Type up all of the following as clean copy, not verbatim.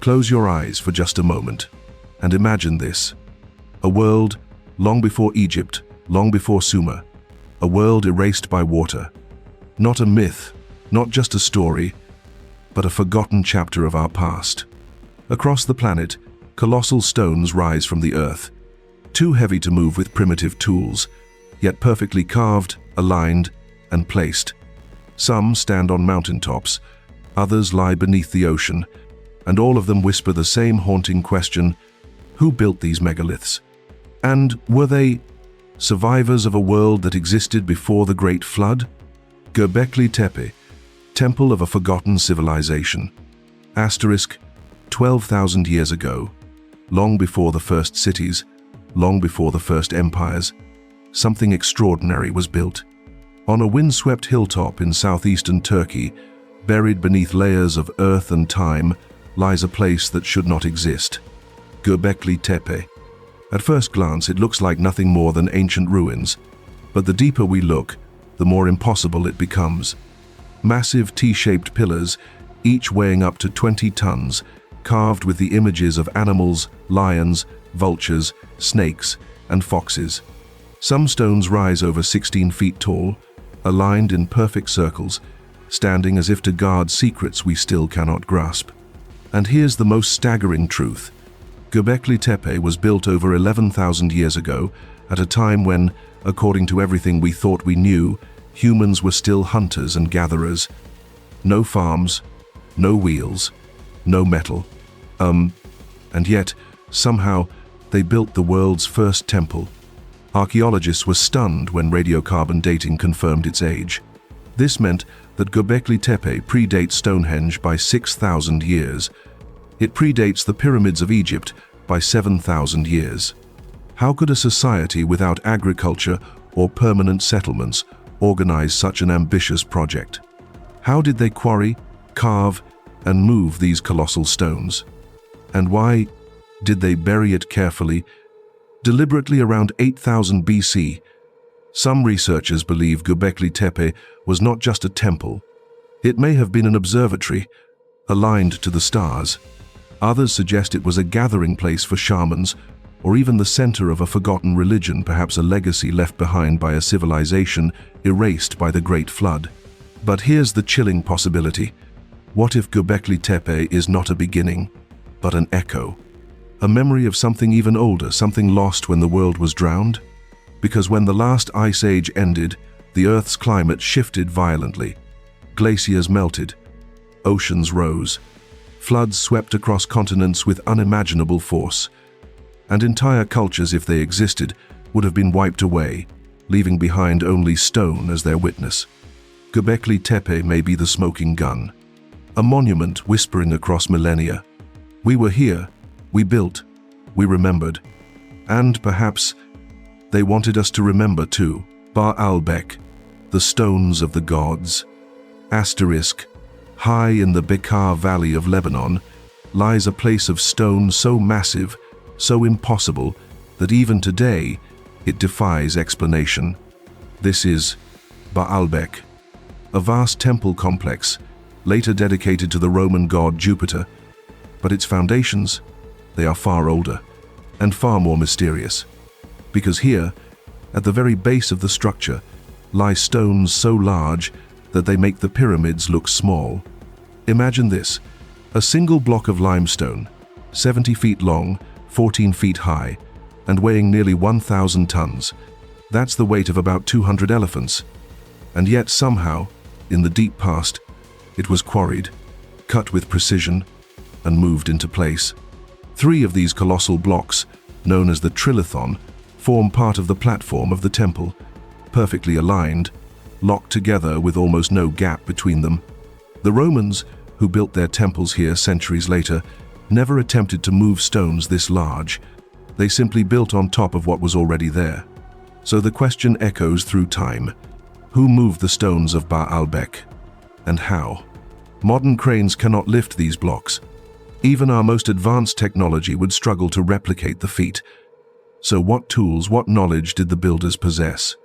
Close your eyes for just a moment and imagine this. A world long before Egypt, long before Sumer. A world erased by water. Not a myth, not just a story, but a forgotten chapter of our past. Across the planet, colossal stones rise from the earth, too heavy to move with primitive tools, yet perfectly carved, aligned, and placed. Some stand on mountaintops, others lie beneath the ocean, and all of them whisper the same haunting question: who built these megaliths? And were they survivors of a world that existed before the Great Flood? Göbekli Tepe, temple of a forgotten civilization. Asterisk, 12,000 years ago, long before the first cities, long before the first empires, something extraordinary was built. On a windswept hilltop in southeastern Turkey, buried beneath layers of earth and time, lies a place that should not exist. Göbekli Tepe. At first glance, it looks like nothing more than ancient ruins, but the deeper we look, the more impossible it becomes. Massive T-shaped pillars, each weighing up to 20 tons, carved with the images of animals, lions, vultures, snakes, and foxes. Some stones rise over 16 feet tall, aligned in perfect circles, standing as if to guard secrets we still cannot grasp. And here's the most staggering truth. Göbekli Tepe was built over 11,000 years ago, at a time when, according to everything we thought we knew, humans were still hunters and gatherers. No farms, no wheels, no metal. And yet, somehow, they built the world's first temple. Archaeologists were stunned when radiocarbon dating confirmed its age. This meant that Göbekli Tepe predates Stonehenge by 6,000 years. It predates the pyramids of Egypt by 7,000 years. How could a society without agriculture or permanent settlements organize such an ambitious project? How did they quarry, carve, and move these colossal stones? And why did they bury it carefully, deliberately around 8,000 BC? Some researchers believe Göbekli Tepe was not just a temple. It may have been an observatory, aligned to the stars. Others suggest it was a gathering place for shamans, or even the center of a forgotten religion, perhaps a legacy left behind by a civilization erased by the Great Flood. But here's the chilling possibility. What if Göbekli Tepe is not a beginning, but an echo? A memory of something even older, something lost when the world was drowned? Because when the last ice age ended, the Earth's climate shifted violently. Glaciers melted, oceans rose, floods swept across continents with unimaginable force, and entire cultures, if they existed, would have been wiped away, leaving behind only stone as their witness. Göbekli Tepe may be the smoking gun, a monument whispering across millennia. We were here, we built, we remembered, and perhaps they wanted us to remember too. Baalbek, the stones of the gods. Asterisk, high in the Bekaa Valley of Lebanon, lies a place of stone so massive, so impossible, that even today it defies explanation. This is Baalbek, a vast temple complex, later dedicated to the Roman god Jupiter, but its foundations, they are far older and far more mysterious. Because here, at the very base of the structure, lie stones so large that they make the pyramids look small. Imagine this, a single block of limestone, 70 feet long, 14 feet high, and weighing nearly 1,000 tons. That's the weight of about 200 elephants. And yet somehow, in the deep past, it was quarried, cut with precision, and moved into place. 3 of these colossal blocks, known as the trilithon, form part of the platform of the temple, perfectly aligned, locked together with almost no gap between them. The Romans, who built their temples here centuries later, never attempted to move stones this large. They simply built on top of what was already there. So the question echoes through time. Who moved the stones of Baalbek? And how? Modern cranes cannot lift these blocks. Even our most advanced technology would struggle to replicate the feat. So what tools, what knowledge did the builders possess?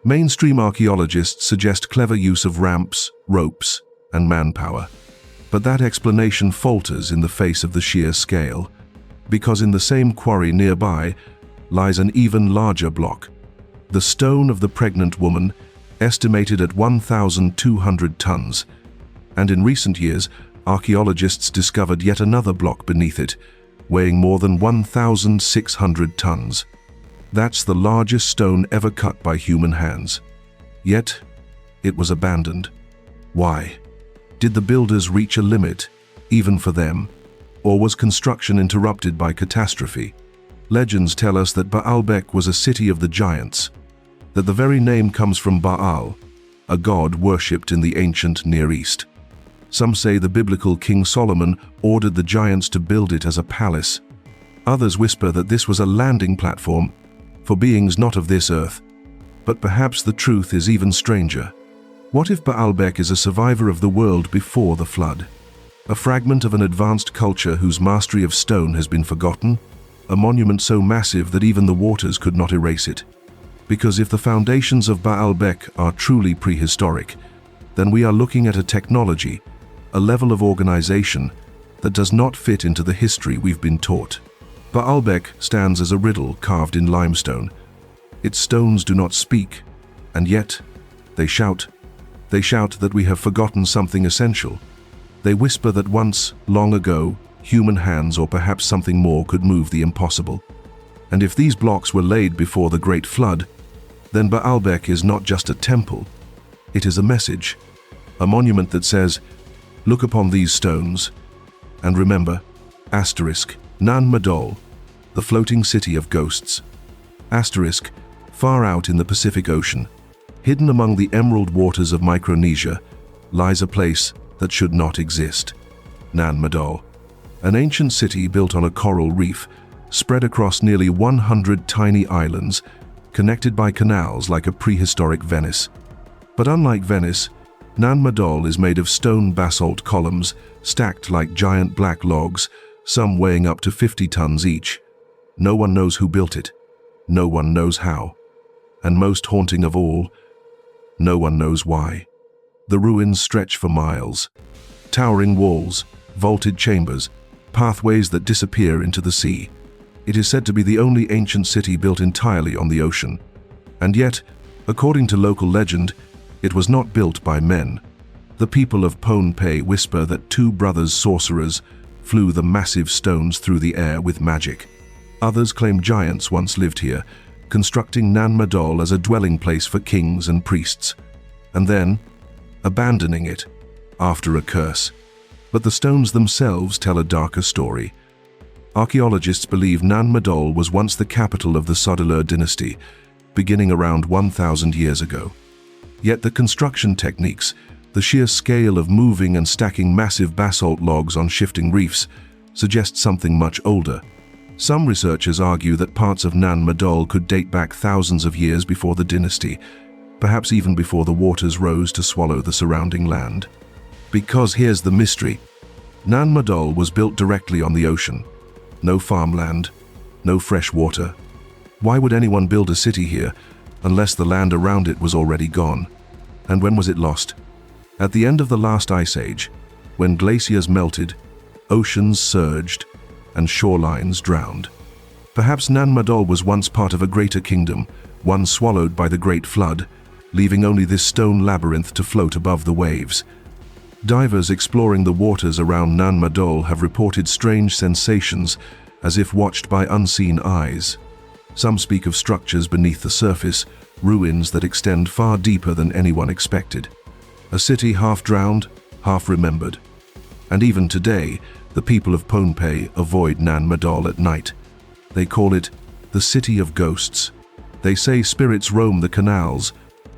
Mainstream archaeologists suggest clever use of ramps, ropes, and manpower. But that explanation falters in the face of the sheer scale, because in the same quarry nearby lies an even larger block, the stone of the pregnant woman, estimated at 1,200 tons, and in recent years, archaeologists discovered yet another block beneath it, weighing more than 1,600 tons. That's the largest stone ever cut by human hands. Yet, it was abandoned. Why? Did the builders reach a limit, even for them? Or was construction interrupted by catastrophe? Legends tell us that Baalbek was a city of the giants, that the very name comes from Baal, a god worshipped in the ancient Near East. Some say the biblical King Solomon ordered the giants to build it as a palace. Others whisper that this was a landing platform for beings not of this earth. But perhaps the truth is even stranger. What if Baalbek is a survivor of the world before the flood? A fragment of an advanced culture whose mastery of stone has been forgotten? A monument so massive that even the waters could not erase it? Because if the foundations of Baalbek are truly prehistoric, then we are looking at a technology, a level of organization that does not fit into the history we've been taught. Baalbek stands as a riddle carved in limestone. Its stones do not speak, and yet they shout. They shout that we have forgotten something essential. They whisper that once, long ago, human hands or perhaps something more could move the impossible. And if these blocks were laid before the Great Flood, then Baalbek is not just a temple. It is a message, a monument that says, look upon these stones, and remember, asterisk, Nan Madol, the floating city of ghosts. Asterisk, far out in the Pacific Ocean, hidden among the emerald waters of Micronesia, lies a place that should not exist. Nan Madol, an ancient city built on a coral reef, spread across nearly 100 tiny islands, connected by canals like a prehistoric Venice. But unlike Venice, Nan Madol is made of stone basalt columns, stacked like giant black logs, some weighing up to 50 tons each. No one knows who built it. No one knows how. And most haunting of all, no one knows why. The ruins stretch for miles. Towering walls, vaulted chambers, pathways that disappear into the sea. It is said to be the only ancient city built entirely on the ocean. And yet, according to local legend, it was not built by men. The people of Pohnpei whisper that two brothers sorcerers flew the massive stones through the air with magic. Others claim giants once lived here, constructing Nan Madol as a dwelling place for kings and priests, and then abandoning it after a curse. But the stones themselves tell a darker story. Archaeologists believe Nan Madol was once the capital of the Sodalur dynasty, beginning around 1,000 years ago. Yet the construction techniques, the sheer scale of moving and stacking massive basalt logs on shifting reefs, suggest something much older. Some researchers argue that parts of Nan Madol could date back thousands of years before the dynasty, perhaps even before the waters rose to swallow the surrounding land. Because here's the mystery. Nan Madol was built directly on the ocean. No farmland, no fresh water. Why would anyone build a city here unless the land around it was already gone? And when was it lost? At the end of the last ice age, when glaciers melted, oceans surged, and shorelines drowned. Perhaps Nan Madol was once part of a greater kingdom, one swallowed by the Great Flood, leaving only this stone labyrinth to float above the waves. Divers exploring the waters around Nan Madol have reported strange sensations, as if watched by unseen eyes. Some speak of structures beneath the surface, ruins that extend far deeper than anyone expected. A city half drowned, half remembered. And even today, the people of Pohnpei avoid Nan Madol at night. They call it the City of Ghosts. They say spirits roam the canals,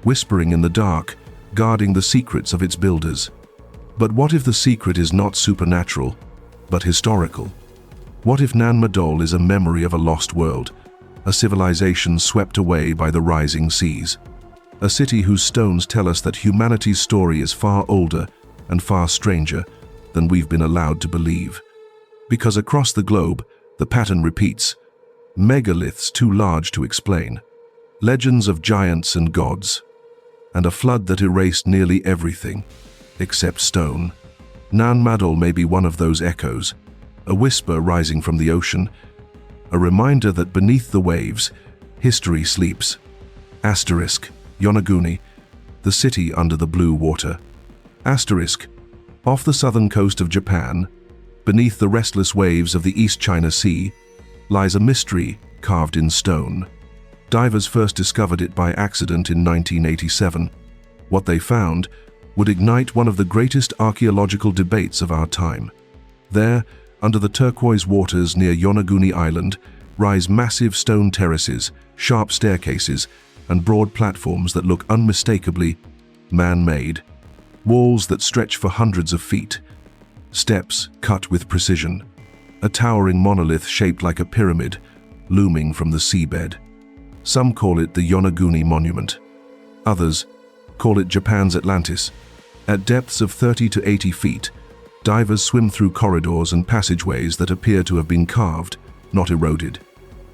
whispering in the dark, guarding the secrets of its builders. But what if the secret is not supernatural, but historical? What if Nan Madol is a memory of a lost world, a civilization swept away by the rising seas? A city whose stones tell us that humanity's story is far older and far stranger than we've been allowed to believe. Because across the globe, the pattern repeats. Megaliths too large to explain. Legends of giants and gods. And a flood that erased nearly everything, except stone. Nan Madol may be one of those echoes, a whisper rising from the ocean, a reminder that beneath the waves, history sleeps. Asterisk, Yonaguni, the city under the blue water. Asterisk, off the southern coast of Japan, beneath the restless waves of the East China Sea, lies a mystery carved in stone. Divers first discovered it by accident in 1987. What they found would ignite one of the greatest archaeological debates of our time. There, under the turquoise waters near Yonaguni Island, rise massive stone terraces, sharp staircases, and broad platforms that look unmistakably man-made. Walls that stretch for hundreds of feet. Steps cut with precision. A towering monolith shaped like a pyramid, looming from the seabed. Some call it the Yonaguni Monument. Others call it Japan's Atlantis. At depths of 30 to 80 feet, divers swim through corridors and passageways that appear to have been carved, not eroded.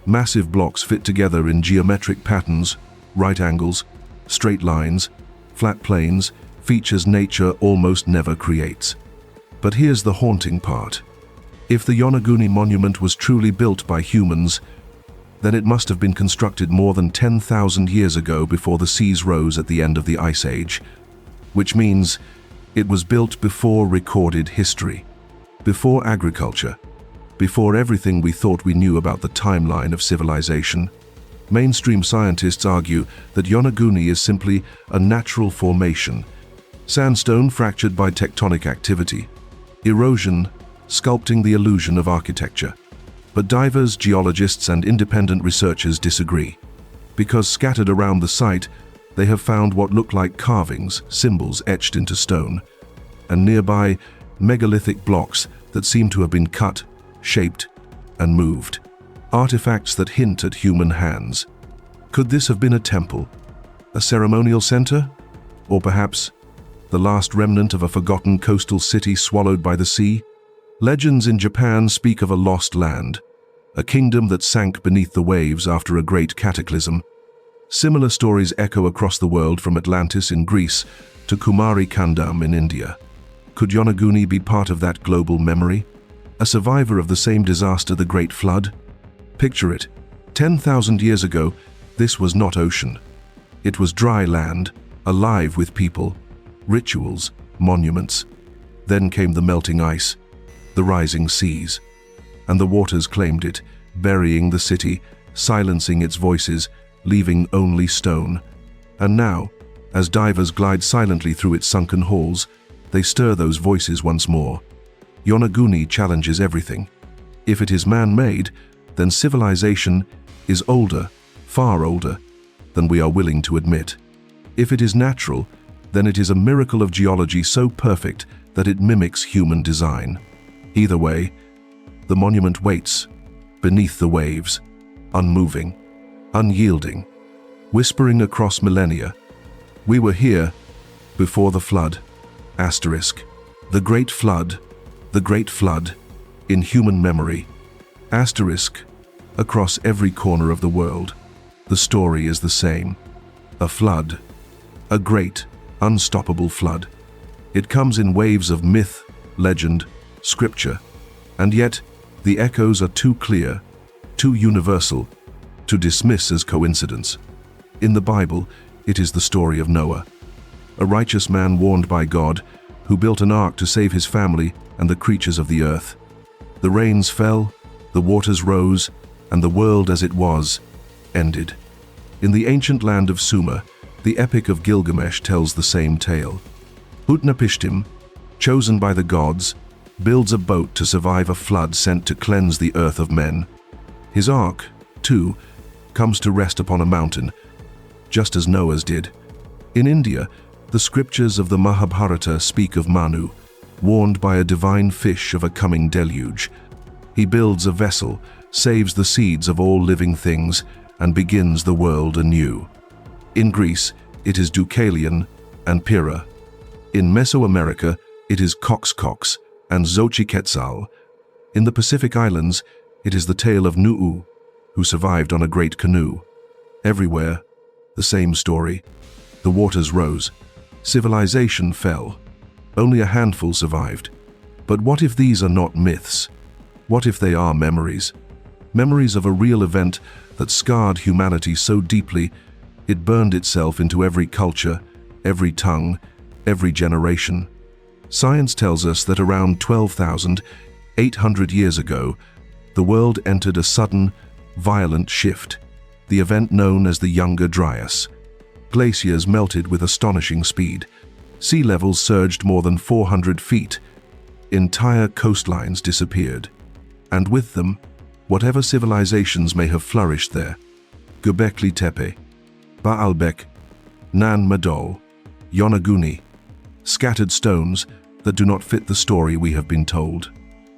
Massive blocks fit together in geometric patterns, right angles, straight lines, flat planes, features nature almost never creates. But here's the haunting part. If the Yonaguni Monument was truly built by humans, then it must have been constructed more than 10,000 years ago before the seas rose at the end of the Ice Age, which means it was built before recorded history, before agriculture, before everything we thought we knew about the timeline of civilization. Mainstream scientists argue that Yonaguni is simply a natural formation, sandstone fractured by tectonic activity, erosion sculpting the illusion of architecture. But divers, geologists, and independent researchers disagree, because scattered around the site, they have found what look like carvings, symbols etched into stone, and nearby, megalithic blocks that seem to have been cut, shaped, and moved. Artifacts that hint at human hands. Could this have been a temple, a ceremonial center, or perhaps the last remnant of a forgotten coastal city swallowed by the sea? Legends in Japan speak of a lost land, a kingdom that sank beneath the waves after a great cataclysm. Similar stories echo across the world, from Atlantis in Greece to Kumari Kandam in India. Could Yonaguni be part of that global memory? A survivor of the same disaster, the Great Flood? Picture it. 10,000 years ago, this was not ocean. It was dry land, alive with people, rituals, monuments. Then came the melting ice, the rising seas, and the waters claimed it, burying the city, silencing its voices, leaving only stone. And now, as divers glide silently through its sunken halls, they stir those voices once more. Yonaguni challenges everything. If it is man-made, then civilization is older, far older, than we are willing to admit. If it is natural, then it is a miracle of geology so perfect that it mimics human design. Either way, the monument waits, beneath the waves, unmoving, unyielding, whispering across millennia. We were here before the flood. Asterisk. The Great Flood, in human memory. Asterisk. Across every corner of the world, the story is the same. A flood. A great, unstoppable flood. It comes in waves of myth, legend, scripture, and yet the echoes are too clear, too universal, to dismiss as coincidence. In the Bible, it is the story of Noah, a righteous man warned by God, who built an ark to save his family and the creatures of the earth. The rains fell, the waters rose, and the world as it was ended. In the ancient land of Sumer, the Epic of Gilgamesh tells the same tale. Utnapishtim, chosen by the gods, builds a boat to survive a flood sent to cleanse the earth of men. His ark, too, comes to rest upon a mountain, just as Noah's did. In India, the scriptures of the Mahabharata speak of Manu, warned by a divine fish of a coming deluge. He builds a vessel, saves the seeds of all living things, and begins the world anew. In Greece, it is Deucalion and Pyrrha. In Mesoamerica, it is Coxcox and Xochiquetzal. In the Pacific Islands, it is the tale of Nu'u, who survived on a great canoe. Everywhere, the same story. The waters rose. Civilization fell. Only a handful survived. But what if these are not myths? What if they are memories? Memories of a real event that scarred humanity so deeply it burned itself into every culture, every tongue, every generation. Science tells us that around 12,800 years ago, the world entered a sudden, violent shift, the event known as the Younger Dryas. Glaciers melted with astonishing speed. Sea levels surged more than 400 feet. Entire coastlines disappeared. And with them, whatever civilizations may have flourished there. Göbekli Tepe, Baalbek, Nan Madol, Yonaguni, scattered stones that do not fit the story we have been told.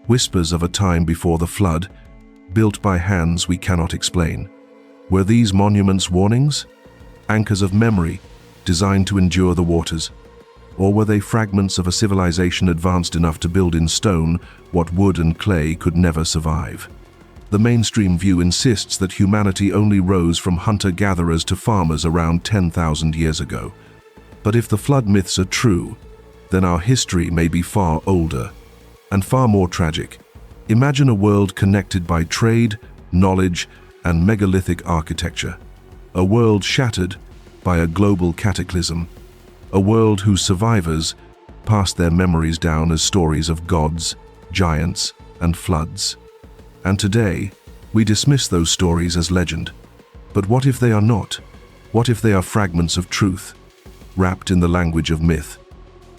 Whispers of a time before the flood, built by hands we cannot explain. Were these monuments warnings? Anchors of memory, designed to endure the waters? Or were they fragments of a civilization advanced enough to build in stone what wood and clay could never survive? The mainstream view insists that humanity only rose from hunter-gatherers to farmers around 10,000 years ago. But if the flood myths are true, then our history may be far older and far more tragic. Imagine a world connected by trade, knowledge, and megalithic architecture. A world shattered by a global cataclysm. A world whose survivors passed their memories down as stories of gods, giants, and floods. And today, we dismiss those stories as legend. But what if they are not? What if they are fragments of truth, wrapped in the language of myth?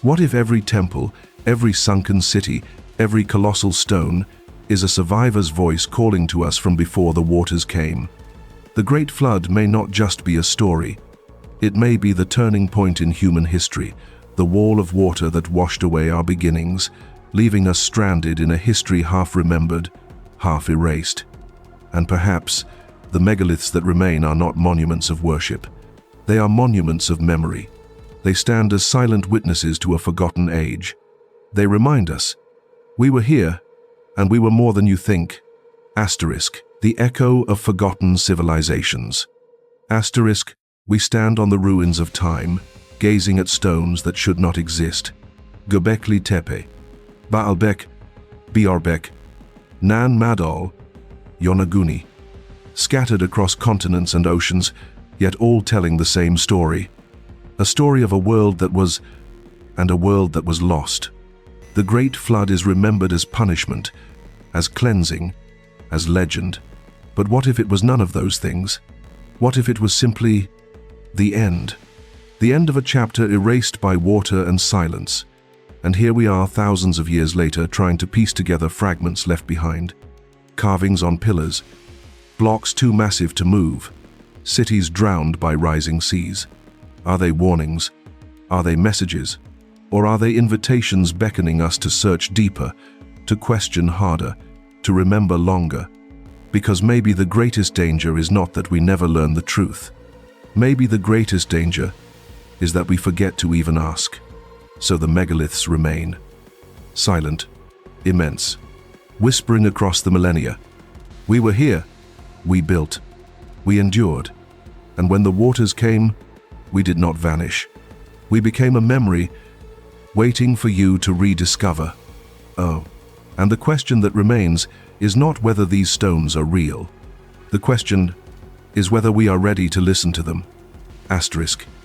What if every temple, every sunken city, every colossal stone is a survivor's voice calling to us from before the waters came? The Great Flood may not just be a story. It may be the turning point in human history, the wall of water that washed away our beginnings, leaving us stranded in a history half remembered, half erased. And perhaps the megaliths that remain are not monuments of worship. They are monuments of memory. They stand as silent witnesses to a forgotten age. They remind us, we were here, and we were more than you think. Asterisk, the echo of forgotten civilizations. Asterisk, we stand on the ruins of time, gazing at stones that should not exist. Göbekli Tepe, Baalbek, Baalbek, Nan Madol, Yonaguni, scattered across continents and oceans, yet all telling the same story. A story of a world that was, and a world that was lost. The Great Flood is remembered as punishment, as cleansing, as legend. But what if it was none of those things? What if it was simply the end? The end of a chapter erased by water and silence. And here we are thousands of years later trying to piece together fragments left behind. Carvings on pillars, blocks too massive to move, cities drowned by rising seas. Are they warnings? Are they messages? Or are they invitations beckoning us to search deeper, to question harder, to remember longer? Because maybe the greatest danger is not that we never learn the truth. Maybe the greatest danger is that we forget to even ask. So the megaliths remain, silent, immense, whispering across the millennia. We were here, we built, we endured, and when the waters came, we did not vanish. We became a memory, waiting for you to rediscover. Oh, and the question that remains is not whether these stones are real. The question is whether we are ready to listen to them. Asterisk.